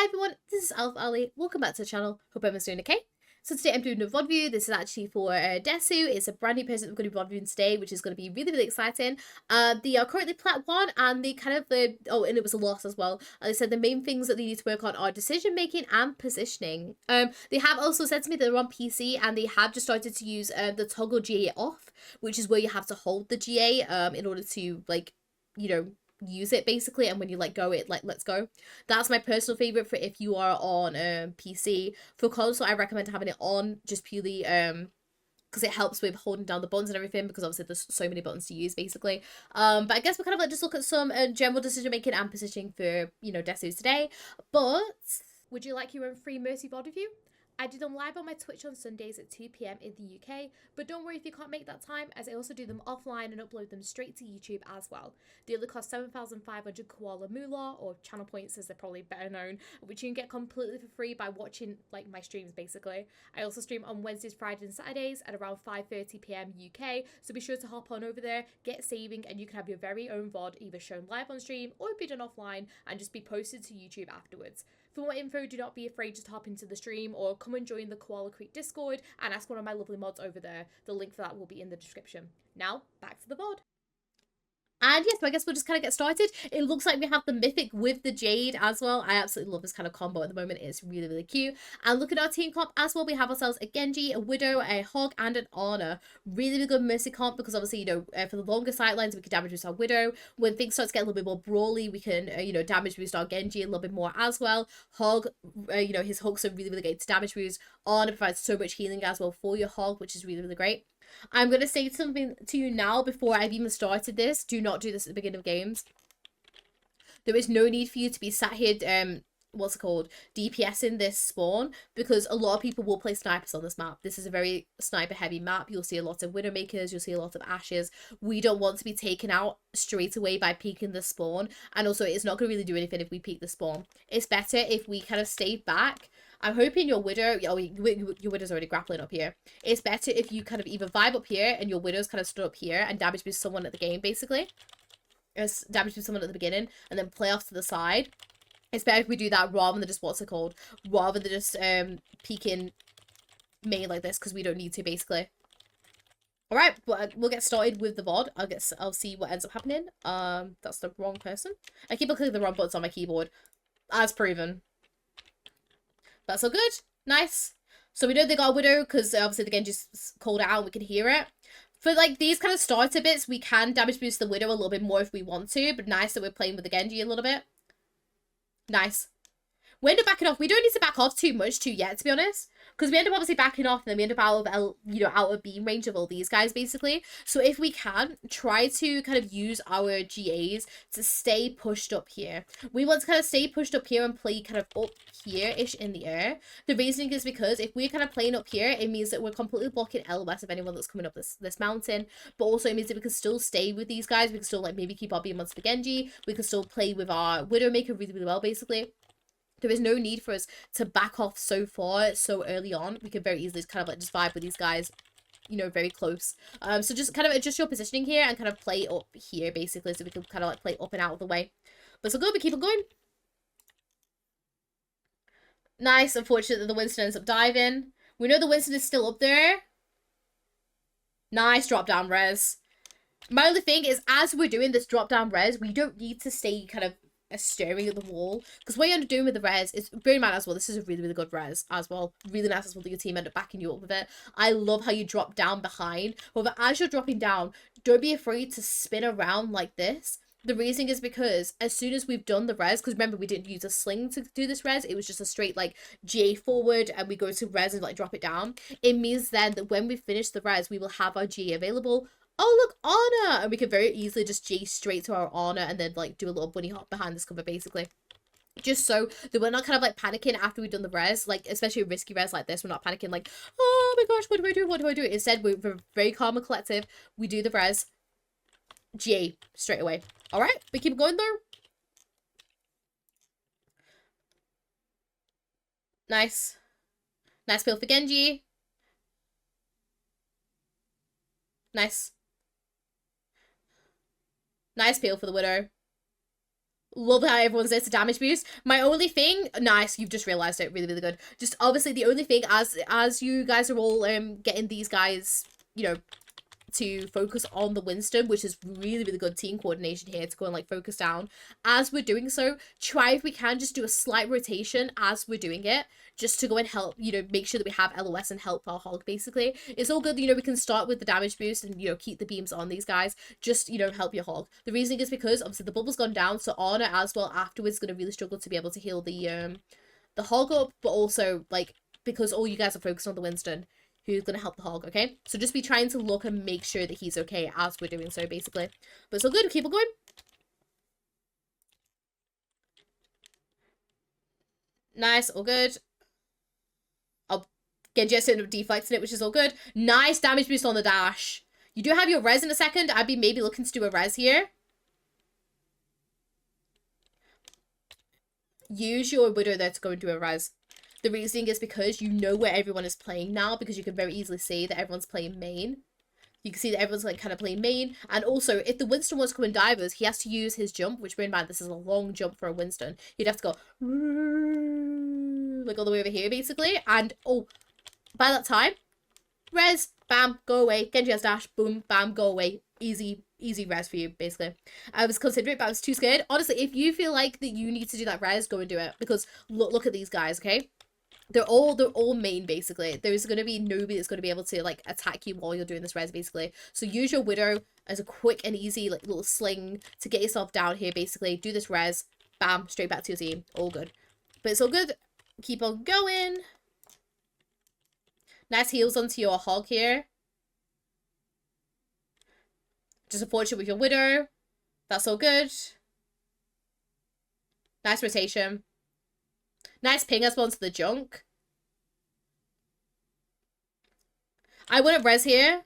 Hi everyone, this is AlphaAli. Welcome back to the channel. Hope everyone's doing okay. So today I'm doing a VOD review. This is actually for Desu. It's a brand new person that we're going to be VOD reviewing today, which is going to be really exciting. They are currently Plat 1 and they kind of, and it was a loss as well. They said the main things that they need to work on are decision making and positioning. They have also said to me that they're on PC and they have just started to use the toggle GA off, which is where you have to hold the GA in order to, like, you know, use it basically, and when you let go it lets go. That's my personal favorite for if you are on PC. For console I recommend having it on, just purely because it helps with holding down the buttons and everything, because obviously there's so many buttons to use basically. But I guess we're kind of like just look at some general decision making and positioning for, you know, Desu today. But would you like your own free Mercy VOD review? I do them live on my Twitch on Sundays at 2 PM in the UK, but don't worry if you can't make that time, as I also do them offline and upload them straight to YouTube as well. They only cost 7,500 Koala Moolah, or channel points as they're probably better known, which you can get completely for free by watching like my streams basically. I also stream on Wednesdays, Fridays and Saturdays at around 5:30 PM UK, so be sure to hop on over there, get saving, and you can have your very own VOD either shown live on stream or be done offline and just be posted to YouTube afterwards. For more info, do not be afraid to hop into the stream or come and join the Koala Creek Discord and ask one of my lovely mods over there. The link for that will be in the description. Now, back to the VOD. And yes, so I guess we'll just kind of get started. It looks like we have the Mythic with the Jade as well. I absolutely love this kind of combo at the moment. It's really cute. And look at our team comp as well. We have ourselves a Genji, a Widow, a Hog, and an Honor. Really good Mercy comp, because obviously, you know, for the longer sightlines, we can damage boost our Widow. When things start to get a little bit more brawly, we can, you know, damage boost our Genji a little bit more as well. Hog, you know, his hooks are really great to damage boost. Honor provides so much healing as well for your Hog, which is really great. I'm going to say something to you now before I've even started this. Do not do this at the beginning of games. There is no need for you to be sat here, what's it called, DPSing this spawn, because a lot of people will play snipers on this map. This is a very sniper heavy map. You'll see a lot of Widowmakers, you'll see a lot of Ashes. We don't want to be taken out straight away by peeking the spawn, and also it's not going to really do anything if we peek the spawn. It's better if we kind of stay back. I'm hoping your Widow, oh, your Widow's already grappling up here. It's better if you kind of either vibe up here and your Widow's kind of stood up here and damage boost someone at the game, basically. Damage boost someone at the beginning and then play off to the side. It's better if we do that rather than just, what's it called, rather than just peeking main like this, because we don't need to, basically. Alright, but we'll get started with the VOD. I'll see what ends up happening. That's the wrong person. I keep clicking the wrong buttons on my keyboard, as proven. That's all good. Nice. So we know they got a Widow because obviously the Genji's called out and we can hear it. For like these kind of starter bits, we can damage boost the Widow a little bit more if we want to, but nice that we're playing with the Genji a little bit. Nice. We end up backing off. We don't need to back off too much yet, to be honest, because we end up obviously backing off and then we end up out of out of beam range of all these guys basically. So if we can, try to kind of use our GAs to stay pushed up here. We want to kind of stay pushed up here and play kind of up here-ish in the air. The reasoning is because if we're kind of playing up here, it means that we're completely blocking LOS of anyone that's coming up this mountain, but also it means that we can still stay with these guys. We can still like maybe keep our beam onto the Genji. We can still play with our Widowmaker really well basically. There is no need for us to back off so far, so early on. We could very easily kind of like just vibe with these guys, you know, very close. So just kind of adjust your positioning here and kind of play up here, basically, so we can kind of like play up and out of the way. But so good, we keep on going. Nice. Unfortunate that the Winston ends up diving. We know the Winston is still up there. Nice drop down res. My only thing is, as we're doing this drop down res, we don't need to stay kind of staring at the wall, because what you're doing with the res is, bear in mind as well, this is a really good res as well. Really nice as well that your team end up backing you up with it. I love how you drop down behind. However, as you're dropping down, don't be afraid to spin around like this. The reason is because as soon as we've done the res, because remember we didn't use a sling to do this res, it was just a straight like J forward and we go to res and like drop it down. It means then that when we finish the res, we will have our G available. Oh, look, Honor! And we can very easily just J straight to our Honor and then, like, do a little bunny hop behind this cover, basically. Just so that we're not kind of, like, panicking after we've done the res. Like, especially a risky res like this, we're not panicking, like, oh my gosh, what do I do? What do I do? Instead, we're very calm and collective. We do the res. J straight away. Alright, we keep going, though. Nice. Nice peel for Genji. Nice. Nice peel for the Widow. Love how everyone's there to damage boost. My only thing, nice, you've just realized it, really, really good. Just obviously the only thing as you guys are all getting these guys, you know, to focus on the Winston, which is really, really good team coordination here to go and like focus down. As we're doing so, try if we can just do a slight rotation as we're doing it, just to go and help, you know, make sure that we have LOS and help our hog basically. It's all good, you know, we can start with the damage boost and, you know, keep the beams on these guys, just, you know, help your hog. The reason is because obviously the bubble's gone down, so Honor as well afterwards is going to really struggle to be able to heal the hog up, but also like because all you guys are focused on the Winston, who's going to help the hog, okay? So just be trying to look and make sure that he's okay as we're doing so, basically. But it's all good. Keep on going. Nice. All good. Oh, Genji has ended up deflecting it, which is all good. Nice damage boost on the dash. You do have your res in a second. I'd be maybe looking to do a res here. Use your Widow there to go and do a res. The reasoning is because you know where everyone is playing now, because you can very easily see that everyone's playing main. You can see that everyone's like kind of playing main. And also, if the Winston wants to come in divers, he has to use his jump, which bear in mind, this is a long jump for a Winston. He'd have to go like all the way over here, basically. And oh, by that time, res, bam, go away. Genji has dash, boom, bam, go away. Easy res for you, basically. I was considering it, but I was too scared. Honestly, if you feel like that you need to do that res, go and do it. Because look at these guys, okay? They're all main, basically. There's going to be nobody that's going to be able to, like, attack you while you're doing this res, basically. So use your Widow as a quick and easy, like, little sling to get yourself down here, basically. Do this res. Bam. Straight back to your team. All good. But it's all good. Keep on going. Nice heals onto your hog here. Just unfortunate with your Widow. That's all good. Nice rotation. Nice ping as well into the junk. I wouldn't res here.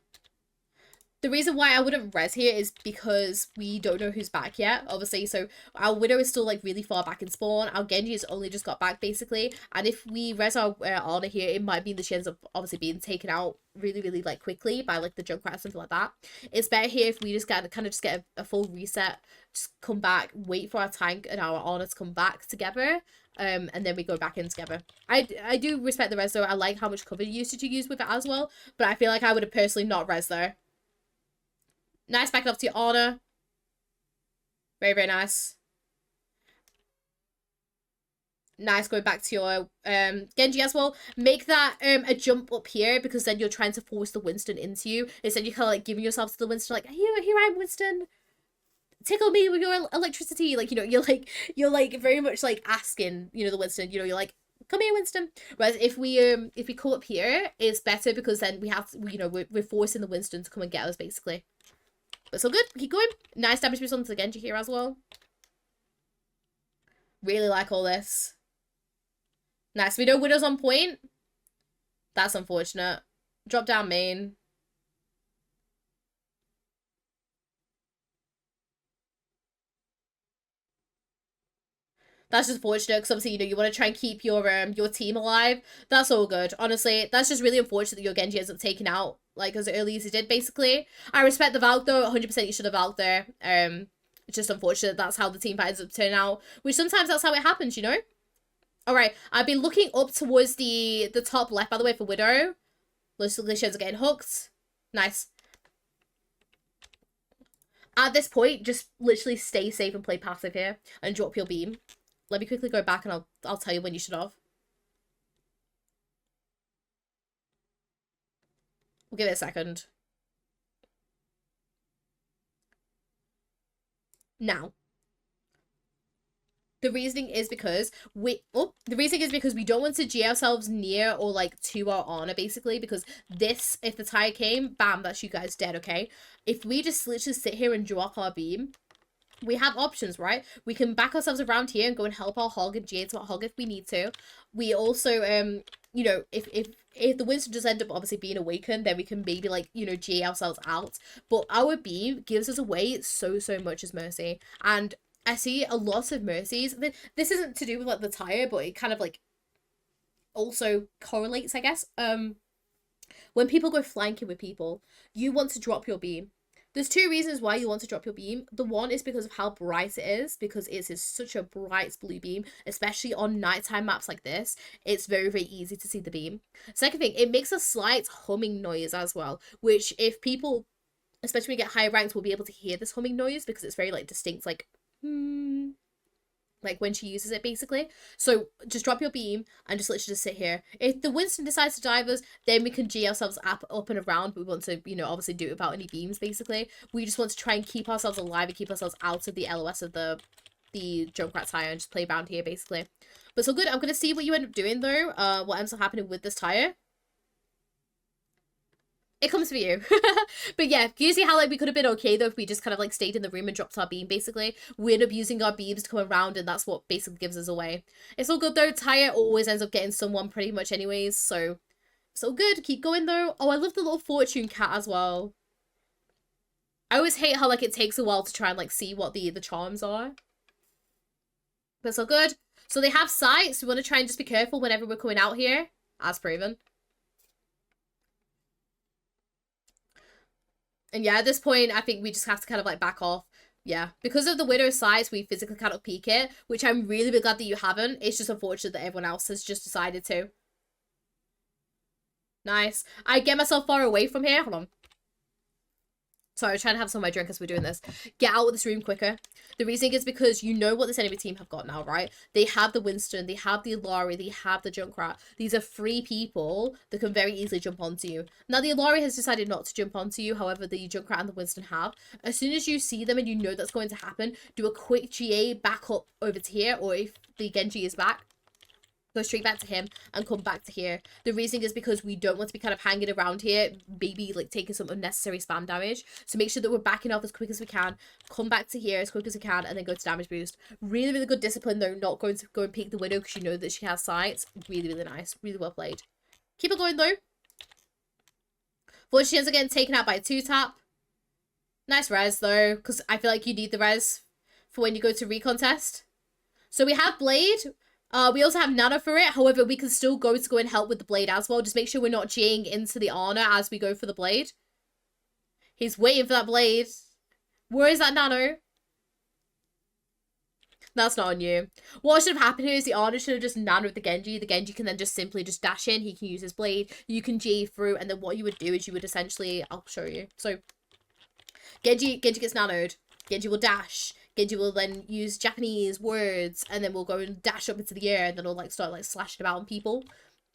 The reason why I wouldn't res here is because we don't know who's back yet, obviously. So our Widow is still like really far back in spawn. Our Genji has only just got back, basically. And if we res our Ana here, it might mean the chance of obviously being taken out really, really like quickly by like the Junkrat or something like that. It's better here if we just kind of just get a full reset, just come back, wait for our tank and our Ana to come back together. And then we go back in together. I do respect the res though. I like how much cover usage you use with it as well. But I feel like I would have personally not res there. Nice back up to your Ana. Very, very nice. Nice going back to your Genji as well. Make that a jump up here, because then you're trying to force the Winston into you. Instead, you're kind of like giving yourself to the Winston, like, here I am, Winston. Tickle me with your electricity. Like, you know, you're like very much like asking, you know, the Winston, you know, you're like, come here, Winston. Whereas if we come up here, it's better because then we have to, you know, we're forcing the Winston to come and get us, basically. But it's all good. Keep going. Nice damage boost onto the Genji here as well. Really like all this. Nice. We know Widow's on point. That's unfortunate. Drop down main. That's just fortunate because obviously, you know, you want to try and keep your team alive. That's all good. Honestly, that's just really unfortunate that your Genji ends up taken out like as early as he did, basically. I respect the Valk though. 100% you should have Valk there. It's just unfortunate that's how the team fight ends up turning out. Which sometimes that's how it happens, you know? Alright, I've been looking up towards the top left, by the way, for Widow. Lishens are getting hooked. Nice. At this point, just literally stay safe and play passive here. And drop your beam. Let me quickly go back and I'll tell you when you should have. We'll give it a second. Now. The reasoning is because we don't want to G ourselves near or like to our Ana, basically, because this, if the tire came, bam, that's you guys dead, okay? If we just literally sit here and drop our beam, we have options, right? We can back ourselves around here and go and help our hog and G into our hog if we need to. We also, you know, if the Winston does end up obviously being awakened, then we can maybe like, you know, G ourselves out. But our beam gives us away so much as Mercy. And I see a lot of Mercies. This isn't to do with like the tire, but it kind of like also correlates, I guess. When people go flanking with people, you want to drop your beam. There's two reasons why you want to drop your beam. The one is because of how bright it is, because it is such a bright blue beam, especially on nighttime maps like this. It's very, very easy to see the beam. Second thing, it makes a slight humming noise as well, which if people, especially when you get higher ranks, will be able to hear this humming noise because it's very like distinct, like like when she uses it basically. So just drop your beam and just literally just sit here. If the Winston decides to dive us, then we can G ourselves up and around, but we want to, you know, obviously do it without any beams basically. We just want to try and keep ourselves alive and keep ourselves out of the LOS of the Junkrat tire and just play around here basically. But so good. I'm gonna see what you end up doing though, what ends up happening with this tire. It comes for you. But yeah, you see how like we could have been okay though if we just kind of like stayed in the room and dropped our beam basically. We end up using our beams to come around and that's what basically gives us away. It's all good though. Tire always ends up getting someone pretty much anyways, so it's all good. Keep going though. Oh, I love the little fortune cat as well. I always hate how like it takes a while to try and like see what the charms are. But it's all good. So they have sights. We want to try and just be careful whenever we're coming out here, as proven. And yeah, at this point, I think we just have to kind of like back off. Yeah, because of the widow's size, we physically cannot peek it, which I'm really, really glad that you haven't. It's just unfortunate that everyone else has just decided to. Nice. I get myself far away from here. Hold on. Sorry, I was trying to have some of my drink as we're doing this. Get out of this room quicker. The reason is because you know what this enemy team have got now, right? They have the Winston, they have the AlphaAli, they have the Junkrat. These are 3 people that can very easily jump onto you. Now, the AlphaAli has decided not to jump onto you. However, the Junkrat and the Winston have. As soon as you see them and you know that's going to happen, do a quick GA back up over to here, or if the Genji is back, go straight back to him and come back to here. The reason is because we don't want to be kind of hanging around here, maybe like taking some unnecessary spam damage. So make sure that we're backing off as quick as we can, come back to here as quick as we can, and then go to damage boost. Really, really good discipline though, not going to go and peek the widow because you know that she has sights. Really, really nice. Really well played. Keep it going though. Fortune's again taken out by a 2-tap. Nice res though, because I feel like you need the res for when you go to recontest. So we have Blade. We also have Nano for it. However, we can still go and help with the Blade as well. Just make sure we're not G'ing into the Ana as we go for the Blade. He's waiting for that Blade. Where is that Nano? That's not on you. What should have happened here is the Ana should have just nanoed the Genji. The Genji can then just simply just dash in. He can use his Blade. You can G through. And then what you would do is you would essentially... I'll show you. So, Genji gets nanoed. Genji will dash. Genji will then use Japanese words, and then we'll go and dash up into the air, and then it'll like start like slashing about on people.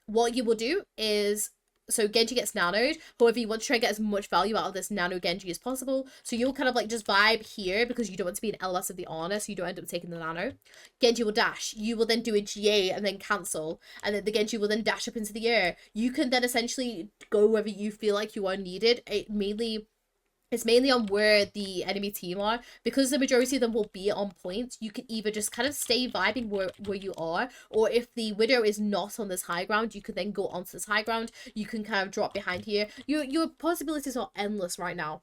What you will do is, so Genji gets nanoed. However, you want to try and get as much value out of this nano Genji as possible. So you'll kind of like just vibe here because you don't want to be an LS of the Ana, so you don't end up taking the nano. Genji will dash. You will then do a GA and then cancel, and then the Genji will then dash up into the air. You can then essentially go wherever you feel like you are needed. It's mainly on where the enemy team are. Because the majority of them will be on point, you can either just kind of stay vibing where you are, or if the widow is not on this high ground, you can then go onto this high ground. You can kind of drop behind here. Your possibilities are endless right now.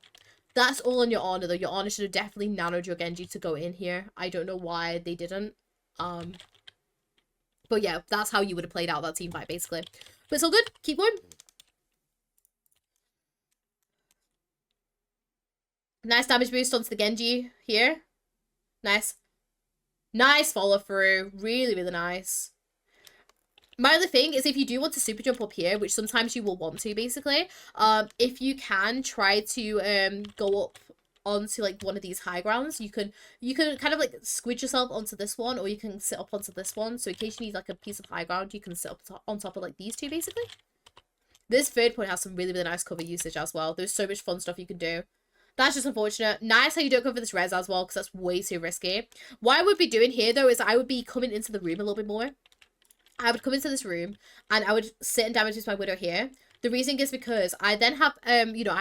That's all on your Ana though. Your Ana should have definitely nanoed your Genji to go in here. I don't know why they didn't. But yeah, that's how you would have played out that team fight basically. But it's all good. Keep going. Nice damage boost onto the Genji here. Nice. Nice follow through. Really, really nice. My other thing is if you do want to super jump up here, which sometimes you will want to basically, if you can try to go up onto like one of these high grounds, you can kind of like squidge yourself onto this one, or you can sit up onto this one. So in case you need like a piece of high ground, you can sit up on top of like these two basically. This third point has some really, really nice cover usage as well. There's so much fun stuff you can do. That's just unfortunate. Nice how you don't go for this res as well, because that's way too risky. What I would be doing here, though, is I would be coming into the room a little bit more. I would come into this room, and I would sit and damage with my widow here. The reason is because I then have, you know,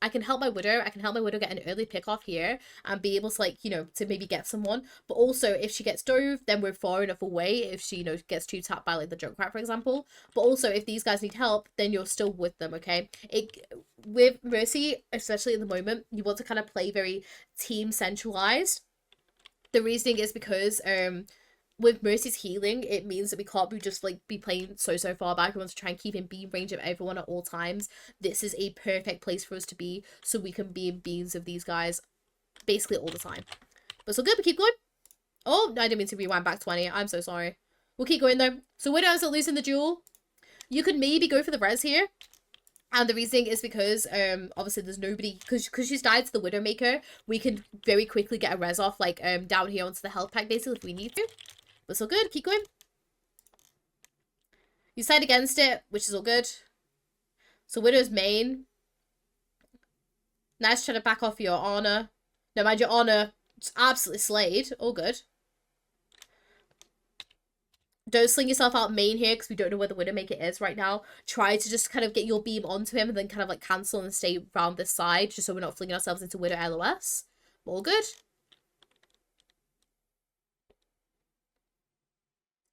I can help my widow. I can help my widow get an early pick off here and be able to, like, you know, to maybe get someone. But also, if she gets dove, then we're far enough away if she, you know, gets 2-tapped by, like, the Junkrat, for example. But also, if these guys need help, then you're still with them, okay? With Mercy, especially at the moment, you want to kind of play very team centralized. The reasoning is because, with Mercy's healing, it means that we can't be just like be playing so far back. We want to try and keep in beam range of everyone at all times. This is a perfect place for us to be, so we can be in beams of these guys basically all the time. But so good, we keep going. Oh, I didn't mean to rewind back 20. I'm so sorry. We'll keep going though. So Widow ends up losing the duel. You could maybe go for the res here. And the reason is because, obviously there's nobody, because she's died to the Widowmaker, we can very quickly get a res off, like, down here onto the health pack, basically, if we need to. But so good, keep going. You side against it, which is all good. So Widow's main. Nice trying to back off your honor. No, mind your honor, it's absolutely slayed. All good. Don't sling yourself out main here because we don't know where the Widowmaker is right now. Try to just kind of get your beam onto him and then kind of like cancel and stay around this side just so we're not flinging ourselves into Widow LOS. All good.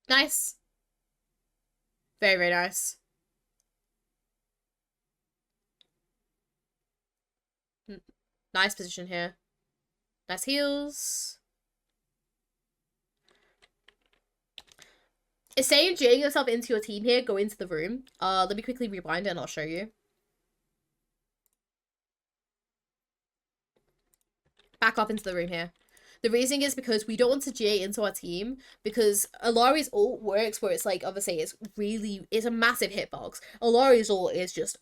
Nice. Very, very nice. Nice position here. Nice heals. It's saying Jing yourself into your team here, go into the room. Let me quickly rewind it and I'll show you. Back up into the room here. The reason is because we don't want to J into our team because Alari's ult works where it's like, obviously, it's a massive hitbox. Alari's ult is just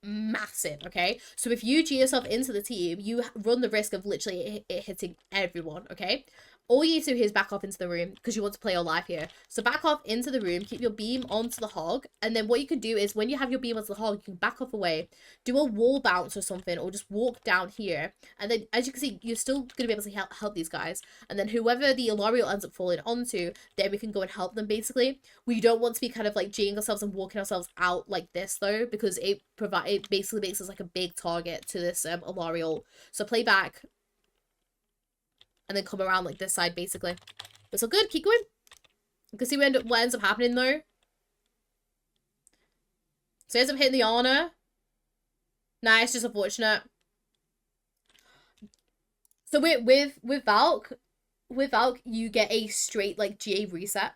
massive, okay? So if you G yourself into the team, you run the risk of literally it hitting everyone, okay? All you need to do here is back off into the room because you want to play your life here. So back off into the room, keep your beam onto the hog, and then what you can do is when you have your beam onto the hog, you can back off away, do a wall bounce or something, or just walk down here. And then, as you can see, you're still going to be able to help these guys. And then whoever the Ilario ends up falling onto, then we can go and help them, basically. We don't want to be kind of like G'ing ourselves and walking ourselves out like this, though, because it basically makes us like a big target to this Ilario. So play back. And then come around like this side, basically. It's all good. Keep going. You can see what ends up happening, though. So he ends up hitting the honor. Nice, just unfortunate. So with Valk, you get a straight, like, GA reset.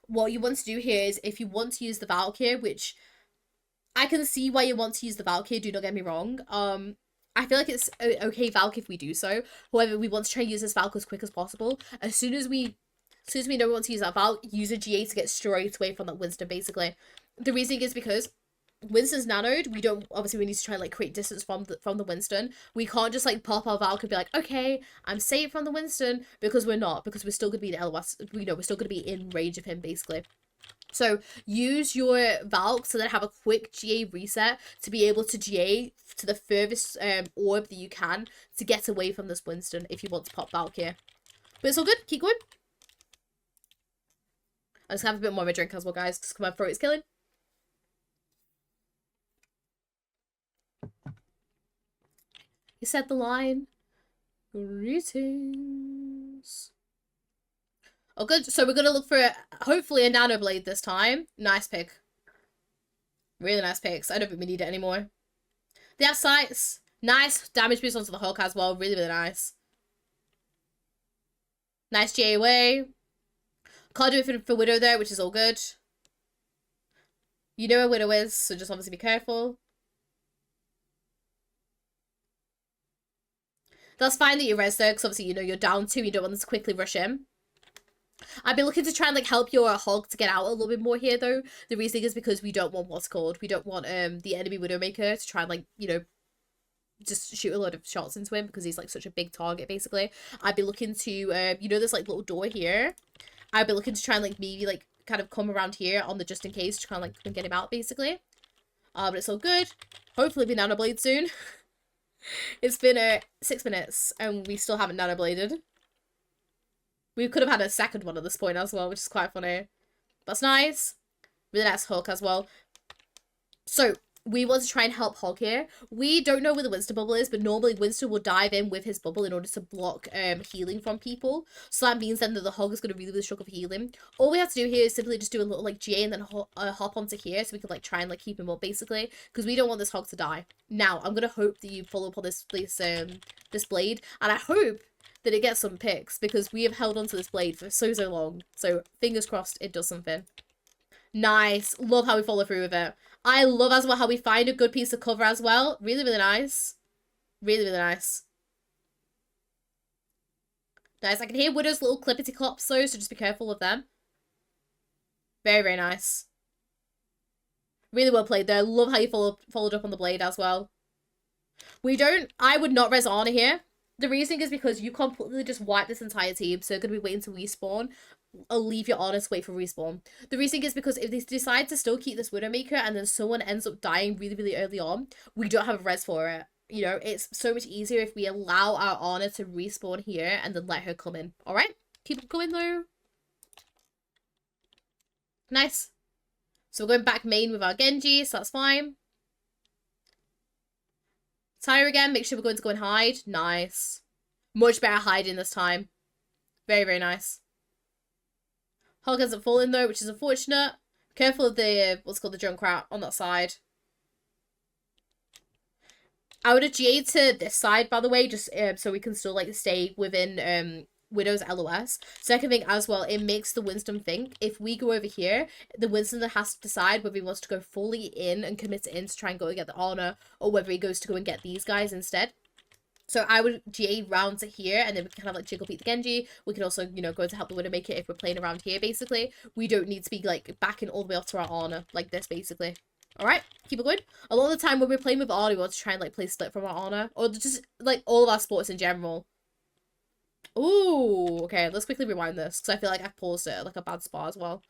What you want to do here is, if you want to use the Valk here, which I can see why you want to use the Valk here, do not get me wrong. I feel like it's okay Valk if we do so. However, we want to try and use this Valk as quick as possible. As soon as we know we want to use that Valk, use a GA to get straight away from that Winston, basically. The reason is because Winston's nanoed. We need to try and like create distance from the Winston. We can't just like pop our Valk and be like, okay, I'm safe from the Winston, because we're not, because we're still gonna be in LOS. We're still gonna be in range of him, basically. So use your Valk so that have a quick GA reset to be able to GA to the furthest orb that you can to get away from this Winston if you want to pop Valk here. But it's all good. Keep going. I just have a bit more of a drink as well, guys, because my throat is killing. He said the line. Greetings. Oh, good. So we're going to look for, hopefully, a Nano Blade this time. Nice pick. Really nice picks. I don't think we need it anymore. They have sights. Nice damage boost onto the Hulk as well. Really, really nice. Nice GA away. Can't do it for Widow, though, which is all good. You know where Widow is, so just obviously be careful. That's fine that you res, though, because obviously, you're down 2. You don't want them to quickly rush in. I'd be looking to try and like help your hog to get out a little bit more here, though. The reason is because we don't want we don't want the enemy Widowmaker to try and like, just shoot a load of shots into him because he's like such a big target, basically. I'd be looking to this like little door here. I'd be looking to try and like maybe like kind of come around here on the just in case to try and like get him out, basically. But it's all good. Hopefully be Nano Blade soon. It's been 6 minutes and we still haven't Nano Bladed. We could have had a second one at this point as well, which is quite funny. That's nice. Really nice hook as well. So, we want to try and help Hog here. We don't know where the Winston bubble is, but normally Winston will dive in with his bubble in order to block healing from people. So that means then that the Hog is going to really struggle for healing. All we have to do here is simply just do a little like GA and then hop onto here so we can like try and like keep him up, basically. Because we don't want this Hog to die. Now, I'm going to hope that you follow up on this blade. And I hope that it gets some picks, because we have held onto this blade for so long. So fingers crossed it does something. Nice. Love how we follow through with it. I love as well how we find a good piece of cover as well. Really, really nice. Really, really nice. Nice. I can hear Widow's little clippity clops though, so just be careful of them. Very, very nice. Really well played there. Love how you followed up on the blade as well. I would not res Ana here. The reason is because you completely just wipe this entire team, so they're going to be waiting to respawn. I'll leave your Ana to wait for respawn. The reason is because if they decide to still keep this Widowmaker and then someone ends up dying really, really early on, we don't have a res for it. You know, it's so much easier if we allow our Ana to respawn here and then let her come in. Alright? Keep going though. Nice. So we're going back main with our Genji, so that's fine. Tire again, make sure we're going to go and hide. Nice. Much better hiding this time. Very, very nice. Hulk hasn't fallen though, which is unfortunate. Careful of the, what's called the Junkrat on that side. I would have GA'd to this side, by the way, just so we can still, like, stay within Widow's LOS. Second thing as well, it makes the Winston think. If we go over here, the Winston has to decide whether he wants to go fully in and commit in to try and go and get the Honor, or whether he goes to go and get these guys instead. So I would GA round to here, and then we can kind of, like, jiggle beat the Genji. We can also, you know, go to help the Widowmaker if we're playing around here, basically. We don't need to be, like, backing all the way up to our Honor, like this, basically. Alright, keep it going. A lot of the time when we're playing with Ana, we want to try and, like, play split from our Honor, or just, like, all of our sports in general. Ooh, okay, let's quickly rewind this, because I feel like I've paused it at, like, a bad spot as well.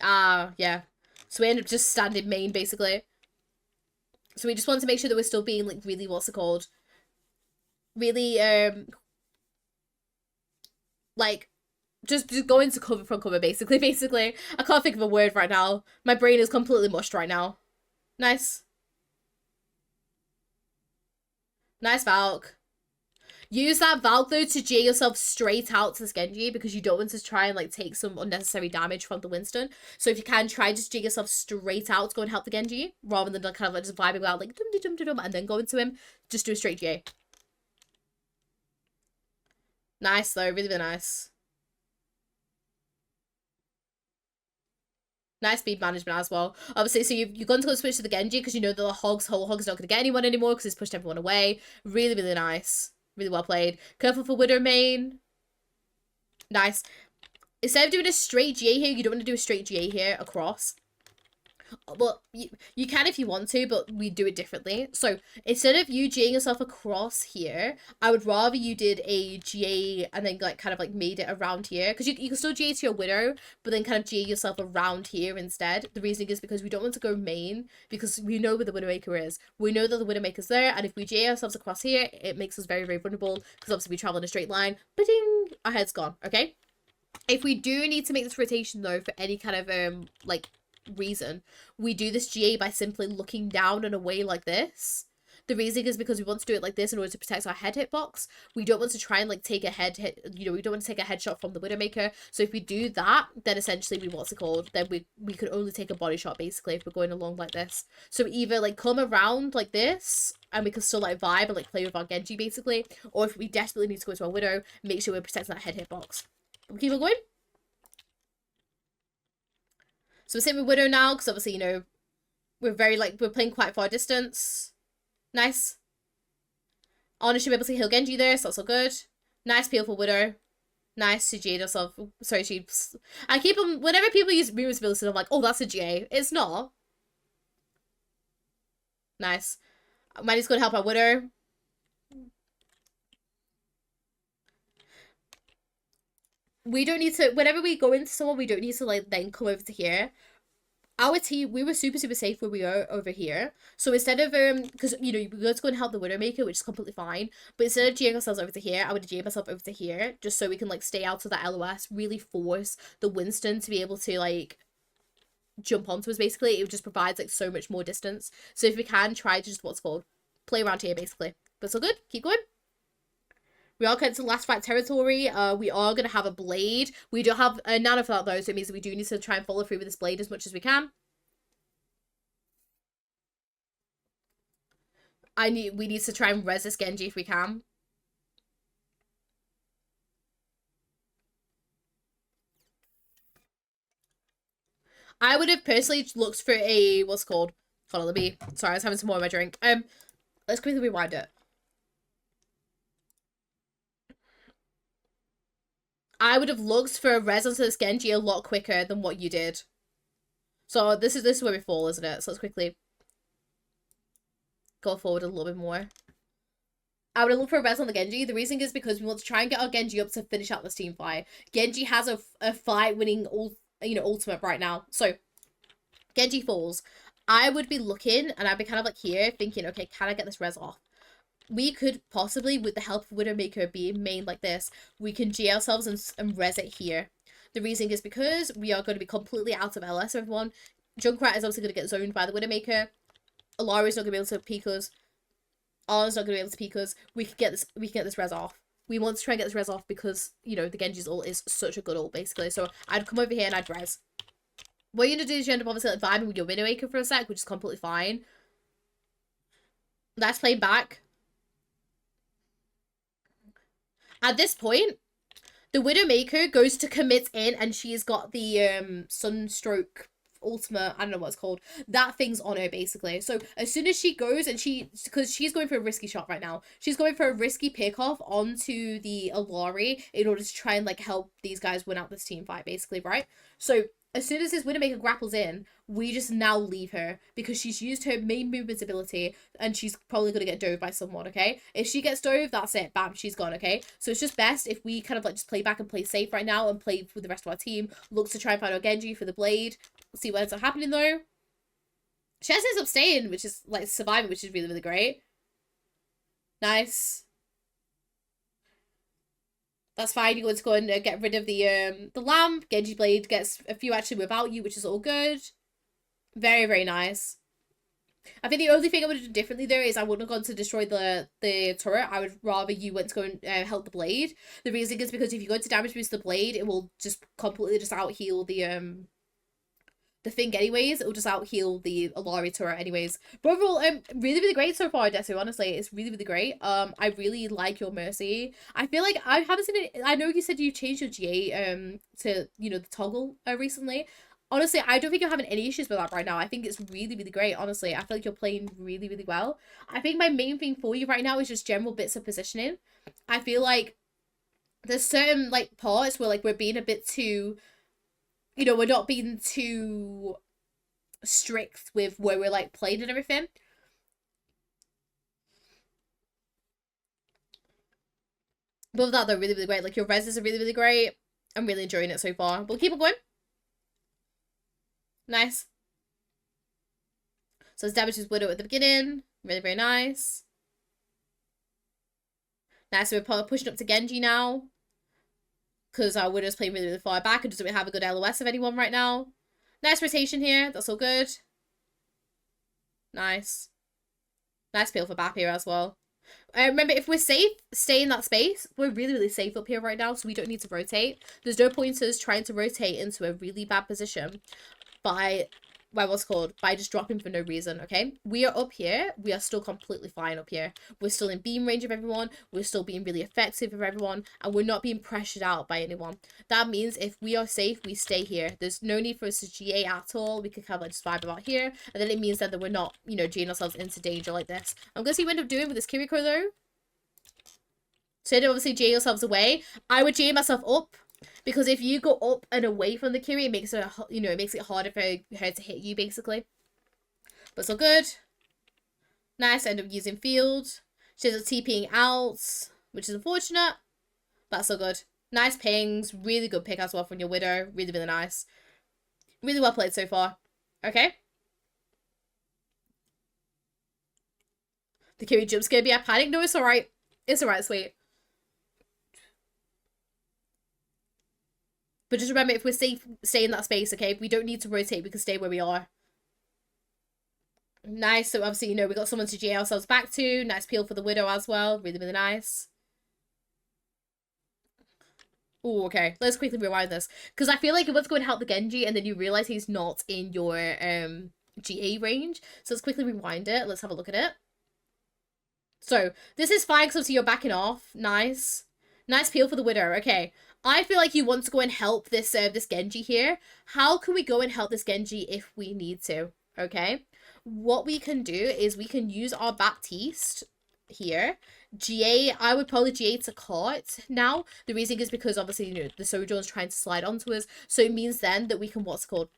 Ah, yeah. So we end up just standing main, basically. So we just want to make sure that we're still being, like, really, what's it called? Really, like, just going to cover from cover, basically. I can't think of a word right now. My brain is completely mushed right now. Nice. Nice, Valk. Use that Valk, though, to J yourself straight out to this Genji, because you don't want to try and, like, take some unnecessary damage from the Winston. So if you can, try just J yourself straight out to go and help the Genji, rather than, like, kind of, like, just vibing out, like, dum-de-dum-de-dum, and then go into him. Just do a straight J. Nice, though. Really, really nice. Nice speed management as well. Obviously, so you've gone to go switch to the Genji because you know that the whole Hog's not going to get anyone anymore because it's pushed everyone away. Really, really nice. Really well played. Careful for Widow main. Nice. Instead of doing a straight GA here, you don't want to do a straight GA here across. Well, you can if you want to, but we do it differently. So instead of you GAing yourself across here, I would rather you did a GA and then, like, kind of, like, made it around here. Because you can still GA to your Widow, but then kind of GA yourself around here instead. The reason is because we don't want to go main, because we know where the Widowmaker is. We know that the Widowmaker's there, and if we GA ourselves across here, it makes us very, very vulnerable, because obviously we travel in a straight line. Ba-ding! Our head's gone, okay? If we do need to make this rotation, though, for any kind of, like, reason, we do this GA by simply looking down and away like this. The reason is because we want to do it like this in order to protect our head hitbox. We don't want to try and, like, take a head hit, you know, we don't want to take a headshot from the Widowmaker. So if we do that, then essentially then we could only take a body shot, basically, if we're going along like this. So either, like, come around like this, and we can still, like, vibe and, like, play with our Genji, basically, or if we desperately need to go to our Widow, make sure we're protecting that head hitbox. We'll keep it going. So we're sitting with Widow now, because obviously, you know, we're playing quite far distance. Nice. Ana should be able to heal Genji there, so that's all good. Nice peel for Widow. Nice to GA herself. Sorry, I keep them, whenever people use Mira's ability, I'm like, oh, that's a GA. It's not. Nice. Manny's going to help our Widow. We don't need to, whenever we go into someone, we don't need to, like, then come over to here. Our team, we were super, super safe where we are over here. So instead of, because, you know, we go to go and help the Widowmaker, which is completely fine. But instead of GAing ourselves over to here, I would GA myself over to here, just so we can, like, stay out of that LOS, really force the Winston to be able to, like, jump onto us, basically. It just provides, like, so much more distance. So if we can, try to just, what's called, play around here, basically. But it's all good. Keep going. We are getting to last fight territory. We are going to have a blade. We don't have a nano for that, though, so it means that we do need to try and follow through with this blade as much as we can. We need to try and res this Genji if we can. I would have personally looked for a, what's it called? Hold on, let me, sorry, I was having some more of my drink. Let's quickly rewind it. I would have looked for a res onto this Genji a lot quicker than what you did. So this is where we fall, isn't it? So let's quickly go forward a little bit more. I would have looked for a res on the Genji. The reason is because we want to try and get our Genji up to finish out this team fight. Genji has a fight winning ultimate right now. So Genji falls. I would be looking and I'd be kind of like here thinking, okay, can I get this res off? We could possibly, with the help of Widowmaker being main like this, we can G ourselves and res it here. The reason is because we are going to be completely out of LS, everyone. Junkrat is obviously going to get zoned by the Widowmaker. Alari's not going to be able to peek us. Arna's not going to be able to peek us. We can get this res off. We want to try and get this res off because, you know, the Genji's ult is such a good ult, basically. So I'd come over here and I'd res. What you're going to do is you end up obviously like vibing with your Widowmaker for a sec, which is completely fine. That's playing back. At this point, the Widowmaker goes to commit in and she's got the Sunstroke ultimate, I don't know what it's called, that thing's on her basically. So as soon as she goes and because she's going for a risky shot right now, she's going for a risky pickoff onto the AlphaAli in order to try and like help these guys win out this team fight basically, right? So as soon as this Widowmaker grapples in, we just now leave her because she's used her main movement ability and she's probably going to get dove by someone, okay? If she gets dove, that's it. Bam, she's gone, okay? So it's just best if we kind of like just play back and play safe right now and play with the rest of our team. Look to try and find our Genji for the blade. See what ends up happening though. She ends up staying, which is like surviving, which is really, really great. Nice. That's fine. You're going to go and get rid of the lamp. Genji blade gets a few actually without you, which is all good. Very, very nice. I think the only thing I would have done differently there is I wouldn't have gone to destroy the turret. I would rather you went to go and help the blade. The reason is because if you go to damage boost the blade, it will just completely just out heal the thing anyways. It will just out heal the AlphaAli turret anyways. But overall, really, really great so far, Desu, honestly. It's really, really great. I really like your Mercy. I feel like I haven't seen it. I know you said you changed your GA to, you know, the toggle recently. Honestly, I don't think you're having any issues with that right now. I think it's really, really great, honestly. I feel like you're playing really, really well. I think my main thing for you right now is just general bits of positioning. I feel like there's certain, like, parts where, like, we're being a bit too, you know, we're not being too strict with where we're, like, playing and everything. But with that, they're really, really great. Like, your reses are really, really great. I'm really enjoying it so far. But we'll keep it going. Nice. So it's damage his Widow at the beginning. Really, very nice. Nice, so we're pushing up to Genji now. Because our Widow's playing really, really far back and doesn't really have a good LOS of anyone right now. Nice rotation here. That's all good. Nice. Nice peel for Bap here as well. Remember, if we're safe, stay in that space. We're really, really safe up here right now, so we don't need to rotate. There's no point us trying to rotate into a really bad position by just dropping for no reason, okay? We are up here. We are still completely fine up here. We're still in beam range of everyone. We're still being really effective of everyone. And we're not being pressured out by anyone. That means if we are safe, we stay here. There's no need for us to GA at all. We can kind of like just vibe about here. And then it means that we're not, you know, GAing ourselves into danger like this. I'm going to see what we end up doing with this Kiriko though. So then obviously GA yourselves away. I would GA myself up. Because if you go up and away from the Kiri, it makes it, you know, it makes it harder for her to hit you, basically. But it's all good. Nice, end up using field. She ends up TPing out, which is unfortunate. But that's all good. Nice pings. Really good pick as well from your Widow. Really, really nice. Really well played so far. Okay. The Kiri jump scared me. I panicked. No, it's alright. It's alright, sweet. But just remember, if we're safe, stay in that space, okay? We don't need to rotate. We can stay where we are. Nice. So obviously, you know, we got someone to GA ourselves back to. Nice peel for the Widow as well. Really, really nice. Oh, okay. Let's quickly rewind this. Because I feel like it was going to help the Genji and then you realise he's not in your GA range. So let's quickly rewind it. Let's have a look at it. So this is fine because obviously you're backing off. Nice. Nice peel for the Widow. Okay. I feel like you want to go and help this this Genji here. How can we go and help this Genji if we need to? Okay. What we can do is we can use our Baptiste here. GA, I would probably GA to cart now. The reason is because obviously, you know, the Sojourn's trying to slide onto us. So it means then that we can, what's it called?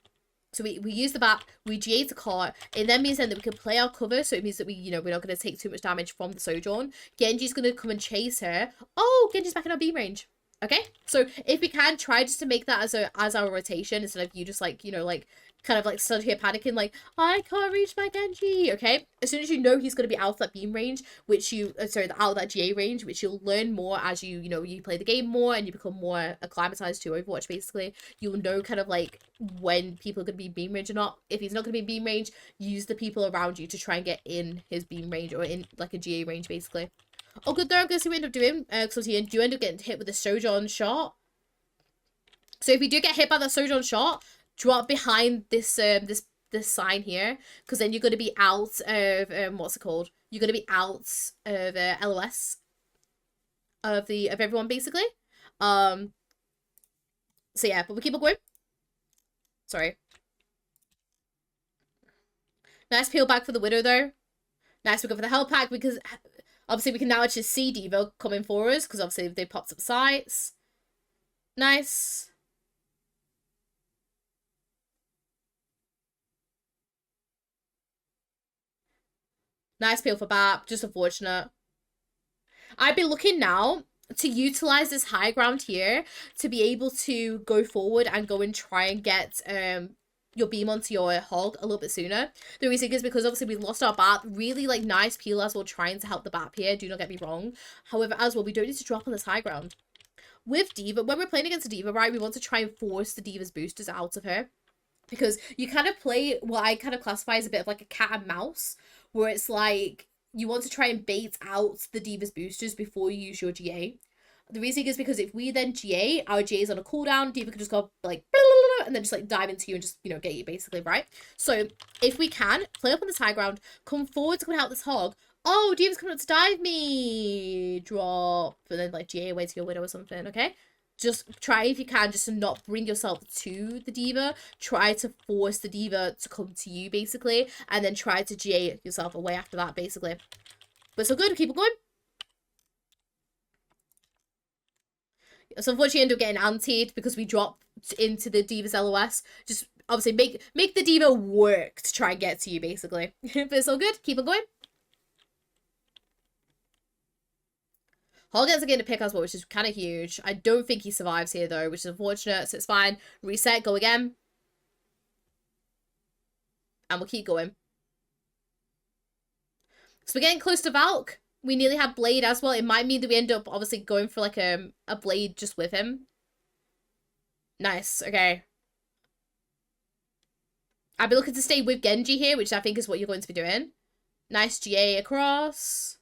So we use the BAP, we GA to cart. It then means then that we can play our cover. So it means that we, you know, we're not going to take too much damage from the Sojourn. Genji's going to come and chase her. Oh, Genji's back in our beam range. Okay, so if we can try just to make that as our rotation instead of you just like, you know, like kind of like stood here panicking like I can't reach my Genji. Okay, as soon as you know he's going to be out of that beam range, which you sorry, out of that GA range, which you'll learn more as you know you play the game more and you become more acclimatized to Overwatch. Basically, you'll know kind of like when people are going to be beam range or not. If he's not going to be beam range, use the people around you to try and get in his beam range or in like a GA range basically. Oh, good there. I'm going to see what we end up doing. Because you do end up getting hit with a Sojourn shot. So if you do get hit by the Sojourn shot, drop behind this this sign here. Because then you're going to be out of, what's it called? You're going to be out of LOS of everyone, basically. So yeah, but we keep on going. Sorry. Nice peel back for the Widow, though. Nice, we go for the health pack because... Obviously, we can now actually see D.Va coming for us because obviously they popped up sights. Nice. Nice peel for BAP. Just unfortunate. I'd be looking now to utilize this high ground here to be able to go forward and go and try and get your beam onto your hog a little bit sooner. The reason is because obviously we lost our BAP. Really like nice peel as well, trying to help the BAP here. Do not get me wrong. However, as well, we don't need to drop on this high ground. With D.Va, when we're playing against a D.Va, right, we want to try and force the D.Va's boosters out of her. Because you kind of play what I kind of classify as a bit of like a cat and mouse, where it's like you want to try and bait out the D.Va's boosters before you use your GA. The reason is because if we then GA, our GA is on a cooldown, D.Va can just go like, and then just like dive into you and just, you know, get you basically, right? So if we can, play up on this high ground, come forward to come out this hog. Oh, D.Va's coming up to dive me. Drop. And then like GA away to your Widow or something, okay? Just try if you can just to not bring yourself to the D.Va. Try to force the D.Va to come to you, basically. And then try to GA yourself away after that, basically. But so good, keep it going. So unfortunately, end up getting antied because we dropped into the D.Va's LOS. Just obviously make the D.Va work to try and get to you, basically. But it's all good. Keep on going. Hog ends up getting a pick as well, which is kind of huge. I don't think he survives here, though, which is unfortunate. So it's fine. Reset. Go again. And we'll keep going. So we're getting close to Valk. We nearly have Blade as well. It might mean that we end up obviously going for like a Blade just with him. Nice. Okay. I'd be looking to stay with Genji here, which I think is what you're going to be doing. Nice GA across.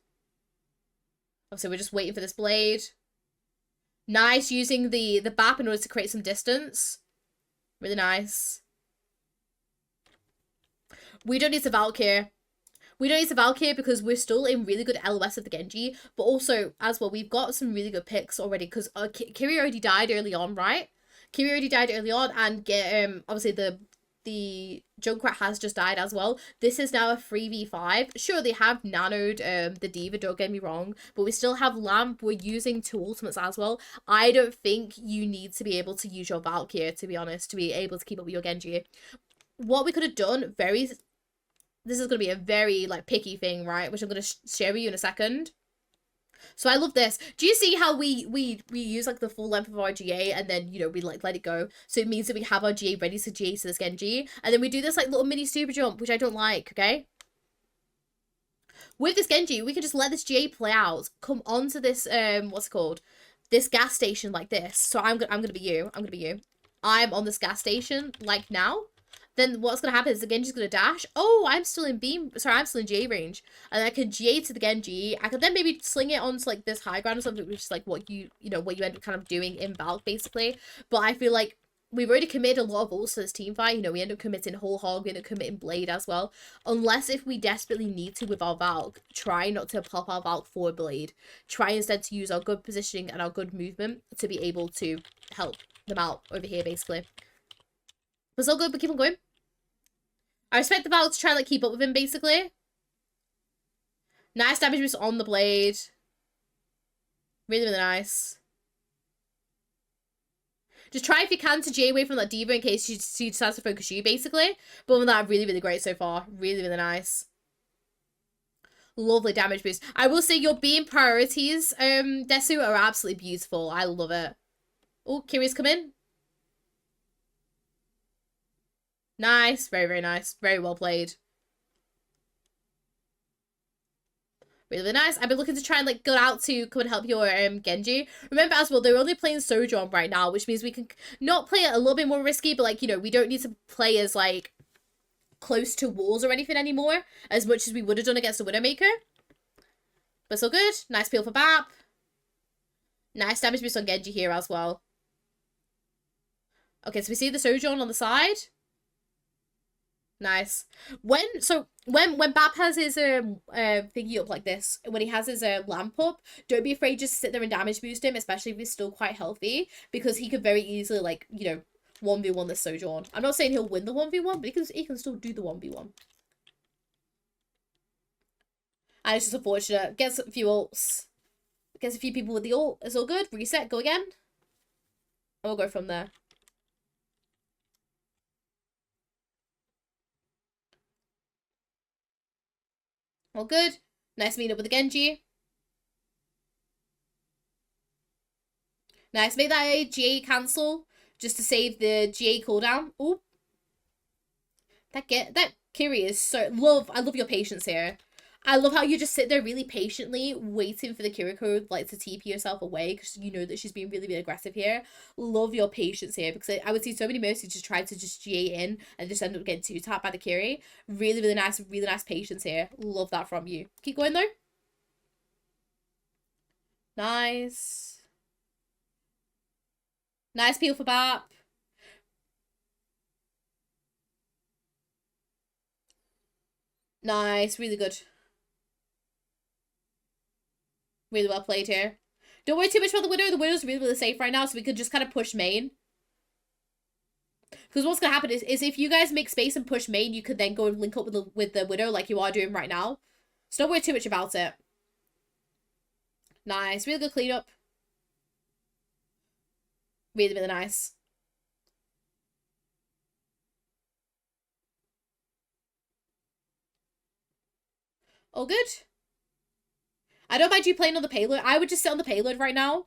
Obviously, we're just waiting for this Blade. Nice using the BAP in order to create some distance. Really nice. We don't need to Valk here. We don't need to Valk here because we're still in really good LOS of the Genji. But also, as well, we've got some really good picks already. Because Kiri already died early on, right? Kiri already died early on. And obviously, the Junkrat has just died as well. This is now a 3v5. Sure, they have nanoed the D.Va, don't get me wrong. But we still have Lamp. We're using 2 ultimates as well. I don't think you need to be able to use your Valk here, to be honest, to be able to keep up with your Genji. What we could have done, this is going to be a very, like, picky thing, right? Which I'm going to share with you in a second. So I love this. Do you see how we use, like, the full length of our GA and then, you know, we, like, let it go? So it means that we have our GA ready to GA to this Genji. And then we do this, like, little mini super jump, which I don't like, okay? With this Genji, we can just let this GA play out. Come onto this, what's it called? This gas station like this. So I'm gonna be you. I'm gonna be you. I'm on this gas station, like now. Then what's going to happen is the Genji's going to dash. Oh, I'm still in I'm still in GA range. And I can GA to the Genji. I could then maybe sling it onto, like, this high ground or something, which is, like, what you end up kind of doing in Valk, basically. But I feel like we've already committed a lot of ults to this team fight. You know, we end up committing whole hog, we end up committing blade as well. Unless if we desperately need to with our Valk, try not to pop our Valk for blade. Try instead to use our good positioning and our good movement to be able to help them out over here, basically. But it's all good, but keep on going. I expect the Valk to try like keep up with him, basically. Nice damage boost on the blade. Really, really nice. Just try if you can to J away from that D.Va in case she decides to focus you, basically. But other than that, really, really great so far. Really, really nice. Lovely damage boost. I will say your beam priorities, Desu, are absolutely beautiful. I love it. Oh, Kiri's come in. Nice. Very, very nice. Very well played. Really, really nice. I've been looking to try and like go out to come and help your Genji. Remember as well, they're only playing Sojourn right now, which means we can not play it a little bit more risky, but like, you know, we don't need to play as like close to walls or anything anymore as much as we would have done against the Widowmaker. But still good. Nice peel for BAP. Nice damage boost on Genji here as well. Okay, so we see the Sojourn on the side. Nice. When BAP has his thingy up like this, when he has his lamp up, don't be afraid just to sit there and damage boost him, especially if he's still quite healthy, because he could very easily, like, you know, 1v1 this Sojourn. I'm not saying he'll win the 1v1, but he can still do the 1v1. And it's just unfortunate. Gets a few ults. Gets a few people with the ult. It's all good. Reset, go again. And we'll go from there. All good. Nice meet up with the Genji. Nice. Make that a GA cancel just to save the GA cooldown. Oh. That Kiri is so... I love your patience here. I love how you just sit there really patiently waiting for the Kiriko like to TP yourself away because you know that she's being really, really aggressive here. Love your patience here because I would see so many Mercy just try to just GA in and just end up getting 2-tapped by the Kiri. Really, really nice patience here. Love that from you. Keep going though. Nice. Nice peel for BAP. Nice, really good. Really well played here. Don't worry too much about the Widow. The Widow's really, really safe right now, so we could just kind of push main. Because what's going to happen is if you guys make space and push main, you could then go and link up with the Widow like you are doing right now. So don't worry too much about it. Nice. Really good cleanup. Really, really nice. All good. I don't mind you playing on the payload. I would just sit on the payload right now.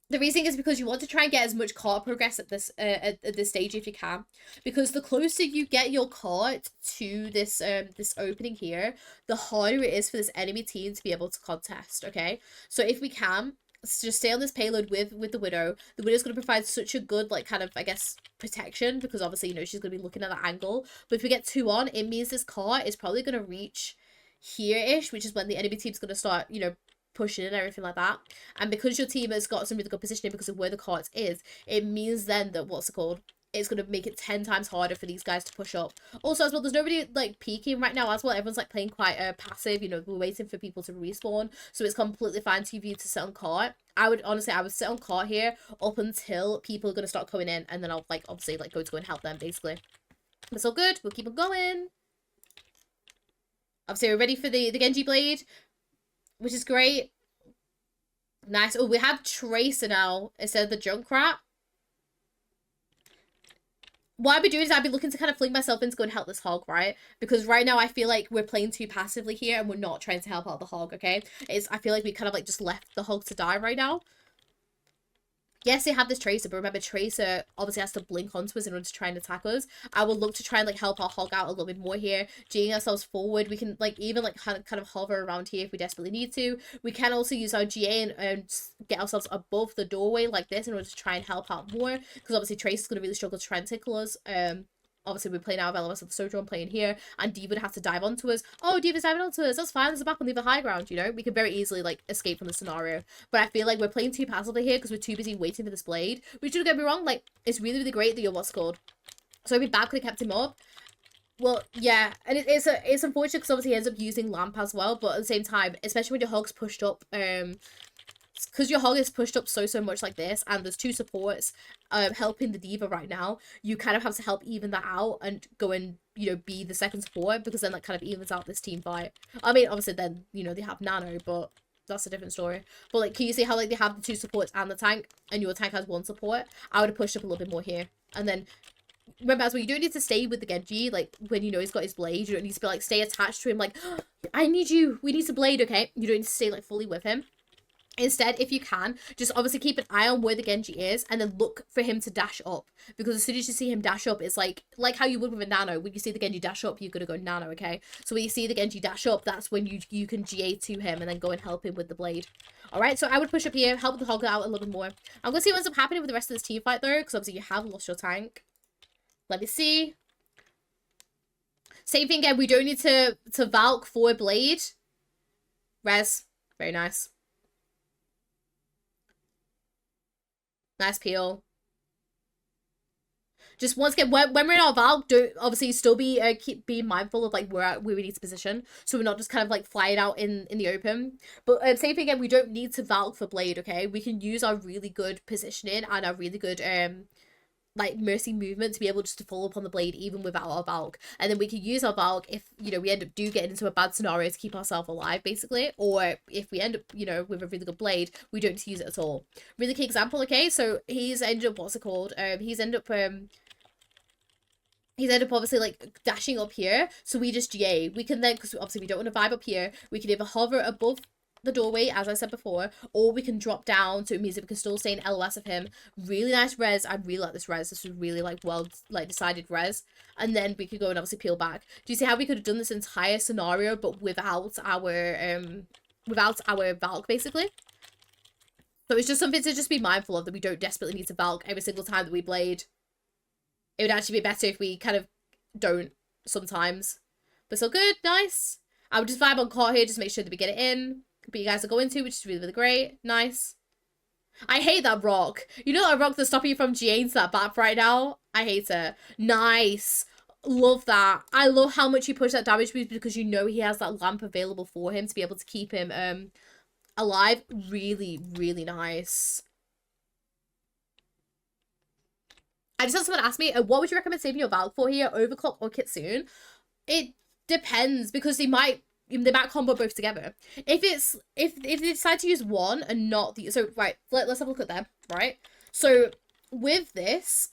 The reason is because you want to try and get as much cart progress at this stage if you can. Because the closer you get your cart to this this opening here, the harder it is for this enemy team to be able to contest, okay? So if we can, just stay on this payload with the Widow. The Widow's going to provide such a good, like, kind of, I guess, protection. Because obviously, you know, she's going to be looking at that angle. But if we get 2 on, it means this cart is probably going to reach here-ish, which is when the enemy team's going to start, you know, pushing and everything like that. And because your team has got some really good positioning because of where the cart is, it means then that, what's it called? It's going to make it 10 times harder for these guys to push up. Also, as well, there's nobody, like, peeking right now as well. Everyone's, like, playing quite passive. You know, we're waiting for people to respawn. So it's completely fine for you to sit on cart. I would sit on cart here up until people are going to start coming in. And then I'll, like, obviously, like, go and help them, basically. It's all good. We'll keep on going. Obviously, we're ready for the Genji Blade, which is great. Nice. Oh, we have Tracer now instead of the Junkrat. What I'd be doing is I'd be looking to kind of fling myself in to go and help this hog, right? Because right now I feel like we're playing too passively here and we're not trying to help out the hog, okay? I feel like we kind of like just left the hog to die right now. Yes, they have this Tracer, but remember, Tracer obviously has to blink onto us in order to try and attack us. I would look to try and, like, help our hog out a little bit more here, G'ing ourselves forward. We can, like, even, like, kind of hover around here if we desperately need to. We can also use our GA and get ourselves above the doorway like this in order to try and help out more, because obviously Tracer's going to really struggle to try and tickle us. obviously we're playing out of LOS with the Sojourn playing here, and D would have to dive onto us. Oh, Diva's diving onto us, that's fine, there's a map on the other high ground, you know? We could very easily, like, escape from the scenario. But I feel like we're playing too passively here because we're too busy waiting for this blade. Which, don't get me wrong, like, it's really, really great that you're what's called. So if Bad could have kept him up. Well, yeah, and it's unfortunate because obviously he ends up using Lamp as well, but at the same time, especially when your hog's pushed up, because your hog is pushed up so much like this, and there's two supports helping the diva right now, you kind of have to help even that out and go and, you know, be the second support, because then that kind of evens out this team fight. I mean, obviously then, you know, they have Nano, but that's a different story. But like, can you see how like they have the two supports and the tank, and your tank has one support? I would have pushed up a little bit more here, and then remember as well, you don't need to stay with the Genji, like, when you know he's got his blade. You don't need to be, like, stay attached to him, like, oh, I need you, we need to blade, okay? You don't need to stay, like, fully with him. Instead, if you can, just obviously keep an eye on where the Genji is, and then look for him to dash up. Because as soon as you see him dash up, it's like how you would with a Nano. When you see the Genji dash up, you're gonna go Nano, okay? So when you see the Genji dash up, that's when you can GA to him, and then go and help him with the blade. Alright, so I would push up here, help the hog out a little bit more. I'm gonna see what ends up happening with the rest of this team fight, though, because obviously you have lost your tank. Let me see. Same thing again. We don't need to Valk for blade. Res. Very nice. Nice peel. Just once again, when we're in our Valk, don't obviously still be keep being mindful of like where we need to position, so we're not just kind of like flying out in the open. But same thing again. We don't need to Valk for blade. Okay, we can use our really good positioning and our really good like Mercy movement to be able just to fall upon the blade even without our Valk, and then we can use our Valk if, you know, we end up getting into a bad scenario to keep ourselves alive basically, or if we end up, you know, with a really good blade, we don't need to use it at all. Really key example, okay, so he's ended up, what's it called, he's ended up obviously like dashing up here, so we just GA. We can then, because obviously we don't want to vibe up here, we can either hover above the doorway, as I said before, or we can drop down, so it means that we can still stay in LOS of him. Really nice res. I really like this res. This was really like well like decided res. And then we could go and obviously peel back. Do you see how we could have done this entire scenario but without our Valk basically? So it's just something to just be mindful of, that we don't desperately need to Valk every single time that we blade. It would actually be better if we kind of don't sometimes. But still good, nice. I would just vibe on court here, just make sure that we get it in. But you guys are going to, which is really, really great. Nice. I hate that rock. You know that rock that's stopping you from GAing to that BAP right now? I hate it. Nice. Love that. I love how much you push that damage boost, because you know he has that lamp available for him to be able to keep him alive. Really, really nice. I just had someone ask me, what would you recommend saving your Valk for here? Overclock or Kitsune? It depends, because they might combo both together. If they decide to use one and not the, so right, let's have a look at them, right? So with this,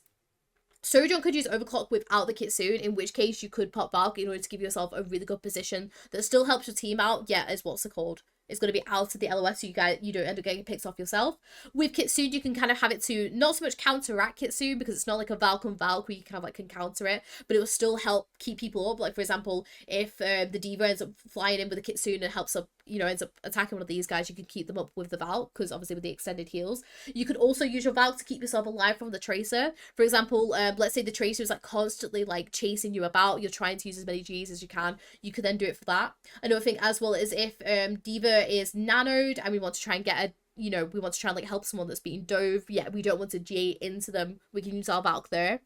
Sojourn could use Overclock without the Kitsune, in which case you could pop Valk in order to give yourself a really good position that still helps your team out. Yeah, is what's it called? It's going to be out of the LOS, so you don't end up getting picked off yourself. With Kitsune, you can kind of have it to not so much counteract Kitsune, because it's not like a Valk on Valk where you kind of like can counter it, but it will still help keep people up. Like, for example, if the Diva ends up flying in with a Kitsune and helps up, you know, ends up attacking one of these guys, you can keep them up with the Valk, because obviously with the extended heals. You could also use your Valk to keep yourself alive from the Tracer. For example, let's say the Tracer is like constantly like chasing you about, you're trying to use as many Gs as you can, you could then do it for that. Another thing as well is if Diva is nanoed and we want to try and get a, you know, we want to try and like help someone that's being dove, yeah, we don't want to GA into them, we can use our Valk there.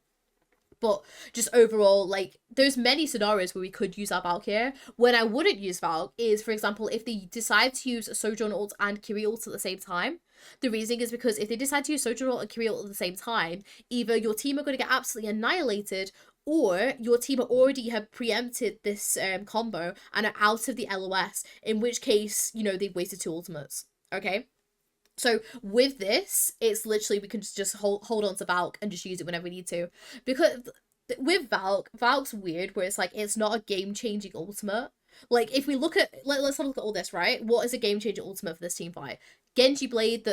But just overall, like, there's many scenarios where we could use our Valk here. When I wouldn't use Valk is, for example, if they decide to use Sojourn ult and Kiri ult at the same time. The reason is because if they decide to use Sojourn ult and Kiri ult at the same time, either your team are going to get absolutely annihilated, or your team already have preempted this combo and are out of the LOS, in which case, you know, they've wasted 2 ultimates, okay? So with this, it's literally, we can just hold on to Valk and just use it whenever we need to. Because with Valk's weird, where it's like, it's not a game-changing ultimate. Like, if we look at, let's have a look at all this, right? What is a game-changing ultimate for this team fight? Genji Blade,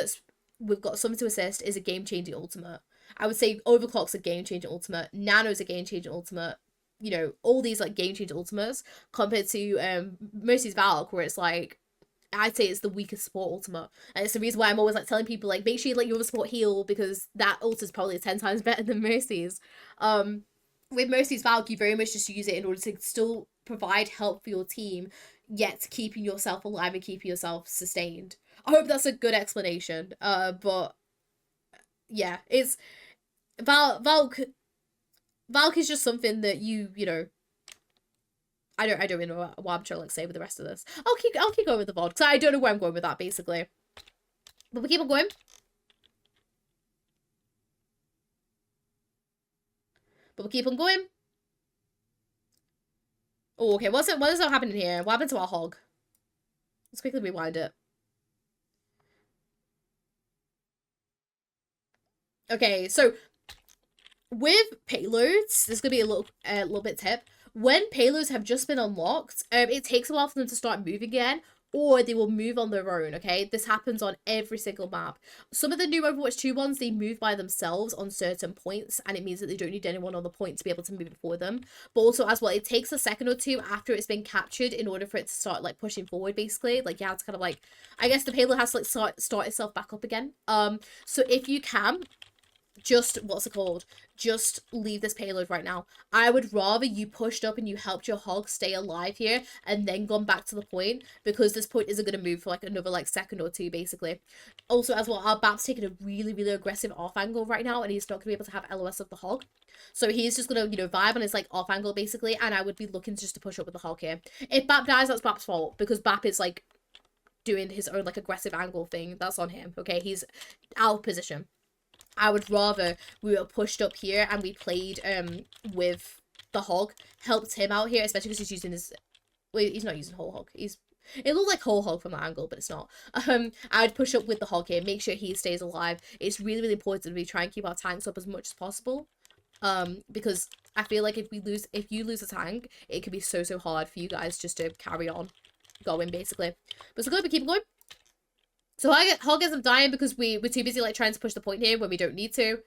we've got something to assist, is a game-changing ultimate. I would say Overclock's a game-changing ultimate. Nano's a game-changing ultimate. You know, all these, like, game-changing ultimates, compared to Mercy's Valk, where it's like, I'd say it's the weakest support ultimate. And it's the reason why I'm always like telling people, like, make sure you let your support heal, because that ult is probably 10 times better than Mercy's. with Mercy's Valk, you very much just use it in order to still provide help for your team, yet keeping yourself alive and keeping yourself sustained. I hope that's a good explanation. But yeah, it's Valk is just something that you know. I don't really know what I'm trying to like say with the rest of this. I'll keep going with the VOD because I don't know where I'm going with that basically. But we keep on going. But we keep on going. Oh, okay. What is happening here? What happened to our hog? Let's quickly rewind it. Okay, so with payloads, there's gonna be a little bit tip. When payloads have just been unlocked, it takes a while for them to start moving again, or they will move on their own, okay? This happens on every single map. Some of the new Overwatch 2 ones, they move by themselves on certain points, and it means that they don't need anyone on the point to be able to move it for them. But also, as well, it takes a second or two after it's been captured in order for it to start, like, pushing forward, basically. Like, you have to kind of, like, I guess the payload has to, like, start itself back up again. So if you can, just, what's it called? Just leave this payload right now. I would rather you pushed up and you helped your hog stay alive here and then gone back to the point, because this point isn't going to move for like another like second or two basically. Also as well, our BAP's taking a really aggressive off angle right now, and he's not going to be able to have LOS of the hog. So he's just going to, you know, vibe on his like off angle basically, and I would be looking just to push up with the hog here. If BAP dies, that's BAP's fault, because BAP is like doing his own like aggressive angle thing. That's on him, okay? He's out of position. I would rather we were pushed up here and we played with the hog, helped him out here, especially because he's using his, well, he's not using whole hog, it looked like whole hog from that angle, but it's not. I would push up with the hog here, make sure he stays alive. It's really important that we try and keep our tanks up as much as possible, because I feel like if you lose a tank, it can be so hard for you guys just to carry on going basically. But so good, we keep going. So hog ends up dying because we're too busy like trying to push the point here when we don't need to.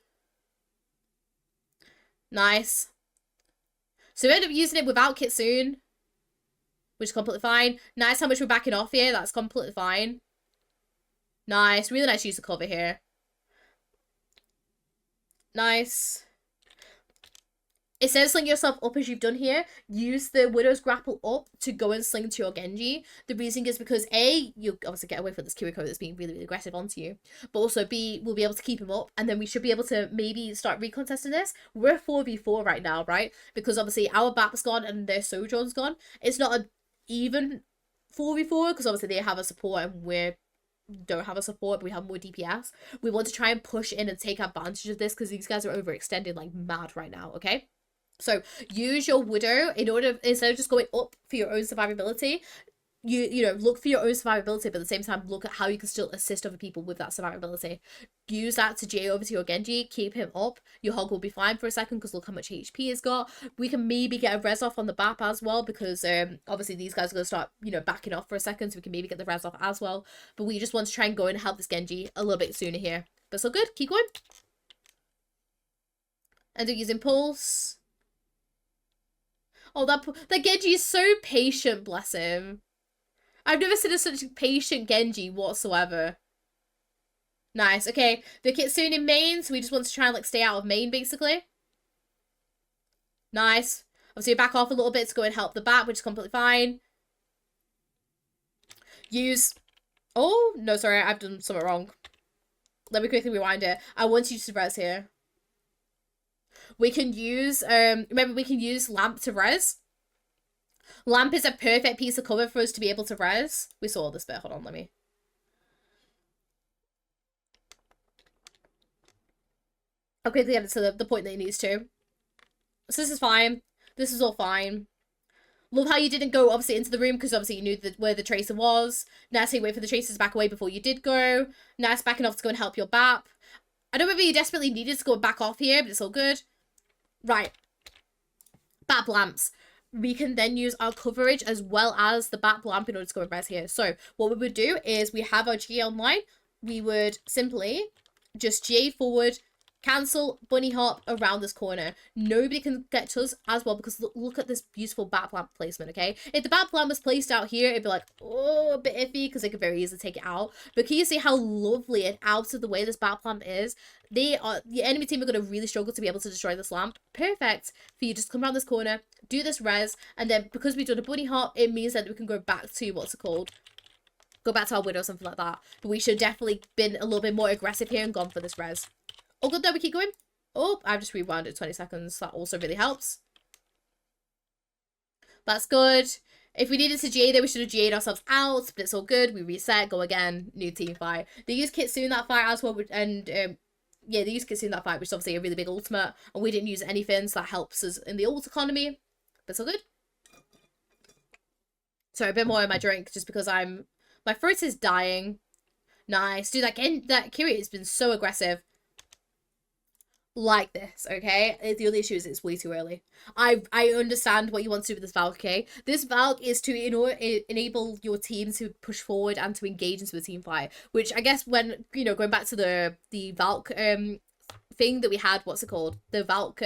Nice. So we end up using it without Kitsune, which is completely fine. Nice how much we're backing off here. That's completely fine. Nice. Really nice use of cover here. Nice. Instead of slinging yourself up as you've done here, use the Widow's Grapple up to go and sling to your Genji. The reason is because A, you'll obviously get away from this Kiriko that's being really aggressive onto you, but also B, we'll be able to keep him up, and then we should be able to maybe start recontesting this. We're 4v4 right now, right? Because obviously our BAP's gone and their Sojourn's gone. It's not an even 4v4, because obviously they have a support and we don't have a support, but we have more DPS. We want to try and push in and take advantage of this because these guys are overextended like mad right now, okay? So use your Widow in order, instead of just going up for your own survivability, you know, look for your own survivability, but at the same time look at how you can still assist other people with that survivability. Use that to J over to your Genji, keep him up. Your hog will be fine for a second because look how much HP he's got. We can maybe get a res off on the BAP as well, because obviously these guys are going to start, you know, backing off for a second, so we can maybe get the res off as well. But we just want to try and go and help this Genji a little bit sooner here. But so good, keep going. End up using Pulse. Oh, that Genji is so patient, bless him. I've never seen such a patient Genji whatsoever. Nice, okay. The Kitsune in main, so we just want to try and like stay out of main, basically. Nice. Obviously, back off a little bit to go and help the BAP, which is completely fine. Use... Oh, no, sorry, I've done something wrong. Let me quickly rewind it. I want you to res here. We can use, remember we can use Lamp to res. Lamp is a perfect piece of cover for us to be able to res. We saw this bit, hold on, let me. I'll quickly get it to the point that it needs to. So this is fine. This is all fine. Love how you didn't go, obviously, into the room, because obviously you knew where the tracer was. Nice how you wait for the tracers back away before you did go. Nice backing off to go and help your BAP. I don't know if you desperately needed to go back off here, but it's all good. Right. BAP lamps. We can then use our coverage as well as the BAP lamp in order to go and res here. So what we would do is we have our G online. We would simply just J forward, Cancel bunny hop around this corner. Nobody can get to us as well because look at this beautiful bat lamp placement, okay? If the bat lamp was placed out here, it'd be like, oh, a bit iffy because they could very easily take it out. But can you see how lovely and out of the way this bat lamp is? The enemy team are going to really struggle to be able to destroy this lamp. Perfect for you just come around this corner, do this res, and then because we've done a bunny hop, it means that we can go back to, what's it called? Go back to our widow or something like that. But we should definitely been a little bit more aggressive here and gone for this res. Oh, good though, we keep going. Oh, I've just rewound it 20 seconds. That also really helps. That's good. If we needed to GA there, we should have GA'd ourselves out, but it's all good. We reset, go again, new team fight. They used Kitsu in that fight as well, and yeah, they used Kitsu in that fight, which is obviously a really big ultimate, and we didn't use anything, so that helps us in the ult economy. But it's all good. Sorry, a bit more in my drink, just because my throat is dying. Nice. Dude, that Kiri has been so aggressive. Like this, okay? The only issue is it's way too early. I understand what you want to do with this Valk, okay? This Valk is to enable your team to push forward and to engage into a team fight, which I guess when, you know, going back to the Valk thing that we had, what's it called? The Valk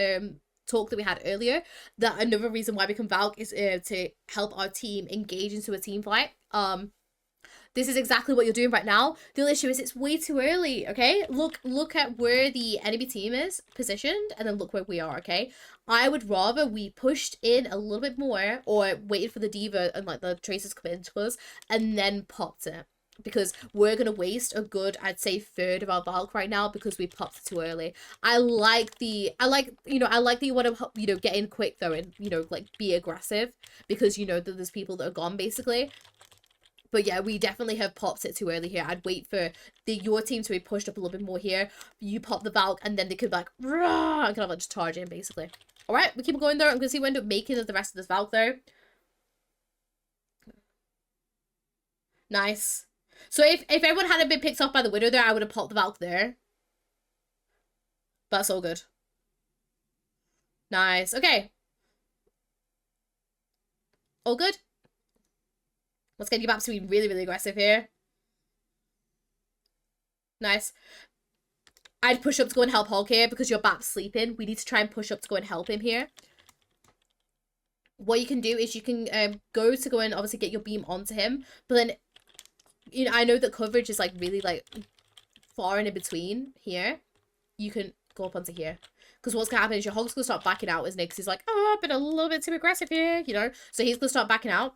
talk that we had earlier, that another reason why we can Valk is to help our team engage into a team fight. This is exactly what you're doing right now. The only issue is it's way too early, okay? Look at where the enemy team is positioned, and then look where we are, okay? I would rather we pushed in a little bit more, or waited for the diva and like the tracers come into us, and then popped it. Because we're going to waste a good, I'd say, third of our Valk right now because we popped it too early. I like that you want to, you know, get in quick though and, you know, like be aggressive because you know that there's people that are gone basically. But yeah, we definitely have popped it too early here. I'd wait for your team to be pushed up a little bit more here. You pop the Valk, and then they could like, rah, and kind of like just charge in, basically. Alright, we keep going there. I'm going to see what we end up making of the rest of this Valk, though. Nice. So if everyone hadn't been picked off by the Widow there, I would have popped the Valk there. But that's all good. Nice. Okay. All good. Let's get you back to being really, really aggressive here. Nice. I'd push up to go and help Hog here because your Bap's sleeping. We need to try and push up to go and help him here. What you can do is you can go and obviously get your beam onto him. But then, you know, I know that coverage is like really like far and in between here. You can go up onto here. Because what's going to happen is your Hog's going to start backing out, isn't it? Because he's like, oh, I've been a little bit too aggressive here, you know. So he's going to start backing out.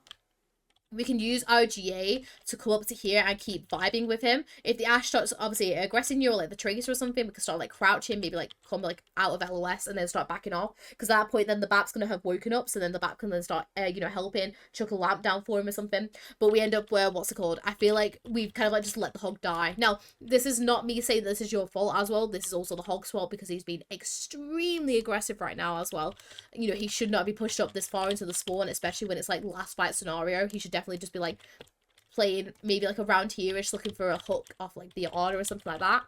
We can use our GA to come up to here and keep vibing with him. If the Ashe starts obviously aggressing you or like the Tracer or something, we can start like crouching, maybe like come like out of LOS and then start backing off. Because at that point then the Bap's going to have woken up, so then the Bap can then start, you know, helping, chuck a lamp down for him or something. But we end up where, what's it called? I feel like we've kind of like just let the Hog die. Now, this is not me saying this is your fault as well. This is also the Hog's fault because he's been extremely aggressive right now as well. You know, he should not be pushed up this far into the spawn, especially when it's like last fight scenario. He should definitely just be like playing maybe like around here-ish, looking for a hook off like the order or something like that.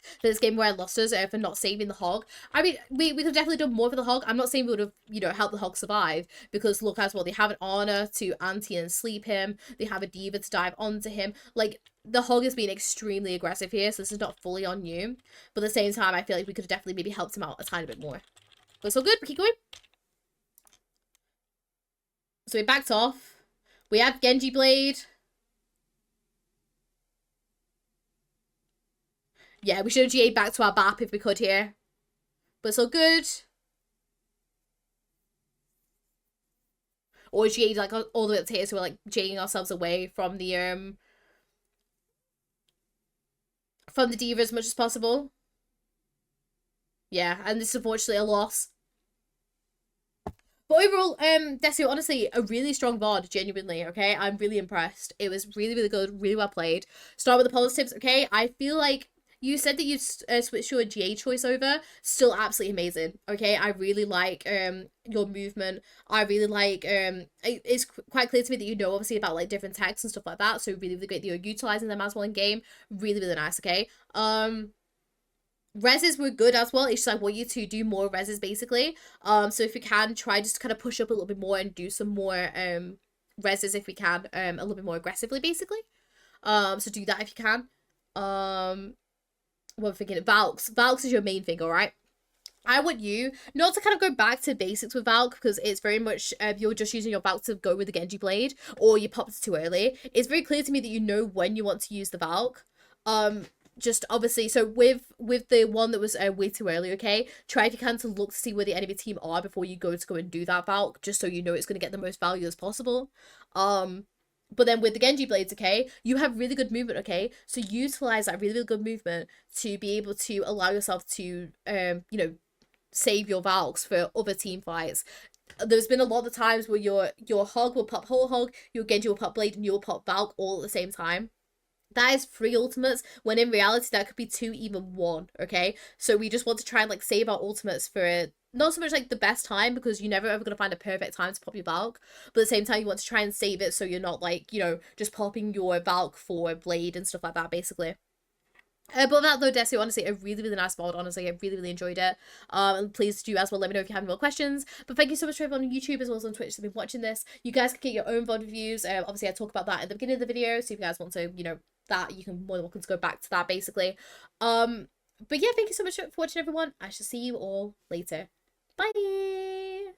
For this game where I lost us for not saving the Hog. I mean, we could have definitely done more for the Hog. I'm not saying we would have, you know, helped the Hog survive, because look as well, they have an Honor to anti and sleep him. They have a Diva to dive onto him. Like, the Hog is being extremely aggressive here, so this is not fully on you. But at the same time, I feel like we could have definitely maybe helped him out a tiny bit more. But it's all good. We keep going. So we backed off. We have Genji Blade. Yeah, we should have GA'd back to our BAP if we could here. But it's all good. Or GA'd like all the way up to here, so we're like GA'ing ourselves away from the Diva as much as possible. Yeah, and this is unfortunately a loss. But overall, Desu, honestly, a really strong VOD, genuinely, okay? I'm really impressed. It was really, really good, really well played. Start with the positives, okay? I feel like you said that you'd switched your GA choice over. Still absolutely amazing, okay? I really like your movement. I really like, it's quite clear to me that you know, obviously, about, like, different techs and stuff like that. So really, really great that you're utilizing them as well in game. Really, really nice, okay? Reses were good as well. It's just I want you to do more reses basically. So if you can, try just to kind of push up a little bit more and do some more reses if we can, a little bit more aggressively basically. So do that if you can. what I'm thinking, Valks. Valks is your main thing, all right? I want you not to kind of go back to basics with Valk, because it's very much you're just using your Valk to go with the Genji blade, or you popped too early. It's very clear to me that you know when you want to use the Valk. Just obviously, so with the one that was way too early, okay, try if you can to look to see where the enemy team are before you go and do that Valk, just so you know it's going to get the most value as possible. But then with the Genji blades, okay, you have really good movement, okay? So utilize that really, really good movement to be able to allow yourself to, you know, save your Valks for other team fights. There's been a lot of times where your Hog will pop whole Hog, your Genji will pop Blade, and you'll pop Valk all at the same time. That is 3 ultimates, when in reality that could be 2, even 1, okay? So we just want to try and like save our ultimates for not so much like the best time, because you're never ever going to find a perfect time to pop your Valk, but at the same time you want to try and save it so you're not like, you know, just popping your Valk for Blade and stuff like that, basically. But that though, Desu, honestly, a really, really nice VOD. Honestly, I really, really enjoyed it. And please do as well let me know if you have any more questions. But thank you so much for everyone on YouTube as well as on Twitch that's been watching this. You guys can get your own VOD reviews. Obviously, I talk about that at the beginning of the video, so if you guys want to, you know, that, you can more than welcome to go back to that, basically. But yeah, thank you so much for watching, everyone. I shall see you all later. Bye!